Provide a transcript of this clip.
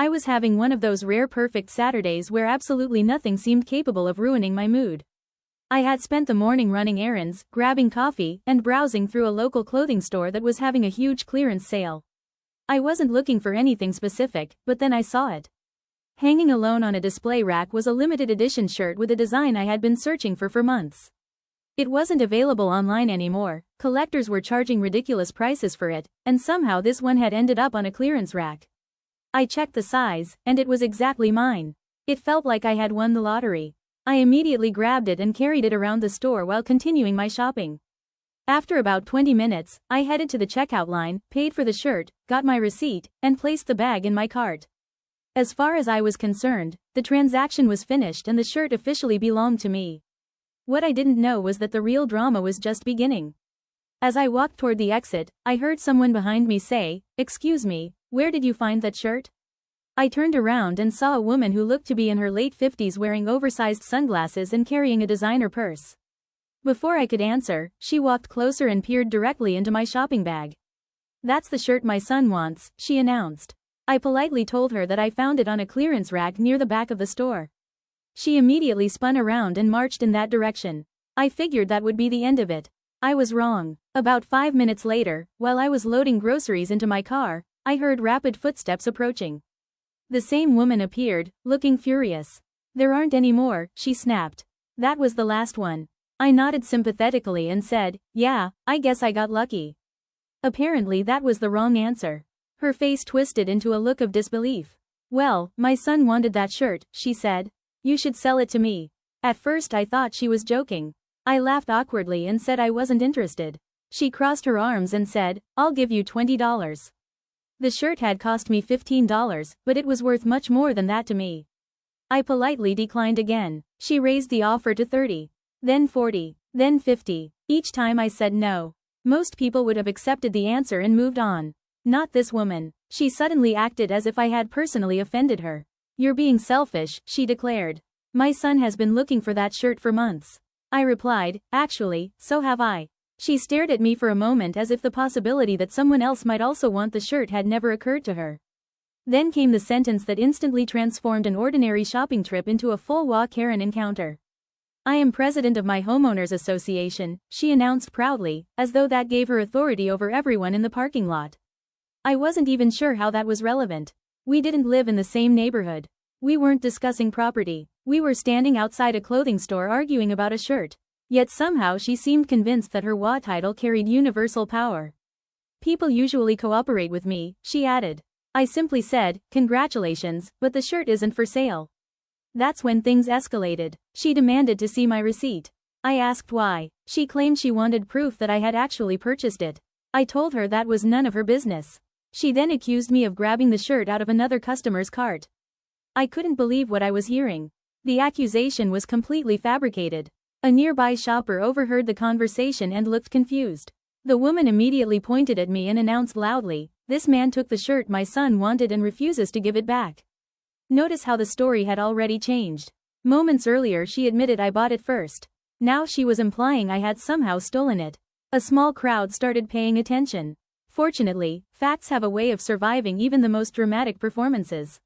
I was having one of those rare perfect Saturdays where absolutely nothing seemed capable of ruining my mood. I had spent the morning running errands, grabbing coffee, and browsing through a local clothing store that was having a huge clearance sale. I wasn't looking for anything specific, but then I saw it. Hanging alone on a display rack was a limited edition shirt with a design I had been searching for months. It wasn't available online anymore, collectors were charging ridiculous prices for it, and somehow this one had ended up on a clearance rack. I checked the size, and it was exactly mine. It felt like I had won the lottery. I immediately grabbed it and carried it around the store while continuing my shopping. After about 20 minutes, I headed to the checkout line, paid for the shirt, got my receipt, and placed the bag in my cart. As far as I was concerned, the transaction was finished and the shirt officially belonged to me. What I didn't know was that the real drama was just beginning. As I walked toward the exit, I heard someone behind me say, "Excuse me, where did you find that shirt?" I turned around and saw a woman who looked to be in her late 50s wearing oversized sunglasses and carrying a designer purse. Before I could answer, she walked closer and peered directly into my shopping bag. "That's the shirt my son wants," she announced. I politely told her that I found it on a clearance rack near the back of the store. She immediately spun around and marched in that direction. I figured that would be the end of it. I was wrong. About 5 minutes later, while I was loading groceries into my car, I heard rapid footsteps approaching. The same woman appeared, looking furious. "There aren't any more," she snapped. "That was the last one." I nodded sympathetically and said, "Yeah, I guess I got lucky." Apparently that was the wrong answer. Her face twisted into a look of disbelief. "Well, my son wanted that shirt," she said. "You should sell it to me." At first I thought she was joking. I laughed awkwardly and said I wasn't interested. She crossed her arms and said, "I'll give you $20. The shirt had cost me $15, but it was worth much more than that to me. I politely declined again. She raised the offer to $30, then $40, then $50. Each time I said no. Most people would have accepted the answer and moved on. Not this woman. She suddenly acted as if I had personally offended her. "You're being selfish," she declared. "My son has been looking for that shirt for months." I replied, "Actually, so have I." She stared at me for a moment as if the possibility that someone else might also want the shirt had never occurred to her. Then came the sentence that instantly transformed an ordinary shopping trip into a full HOA Karen encounter. "I am president of my homeowners association," she announced proudly, as though that gave her authority over everyone in the parking lot. I wasn't even sure how that was relevant. We didn't live in the same neighborhood. We weren't discussing property. We were standing outside a clothing store arguing about a shirt. Yet somehow she seemed convinced that her HOA title carried universal power. "People usually cooperate with me," she added. I simply said, "Congratulations, but the shirt isn't for sale." That's when things escalated. She demanded to see my receipt. I asked why. She claimed she wanted proof that I had actually purchased it. I told her that was none of her business. She then accused me of grabbing the shirt out of another customer's cart. I couldn't believe what I was hearing. The accusation was completely fabricated. A nearby shopper overheard the conversation and looked confused. The woman immediately pointed at me and announced loudly, "This man took the shirt my son wanted and refuses to give it back." Notice how the story had already changed. Moments earlier she admitted I bought it first. Now she was implying I had somehow stolen it. A small crowd started paying attention. Fortunately, facts have a way of surviving even the most dramatic performances.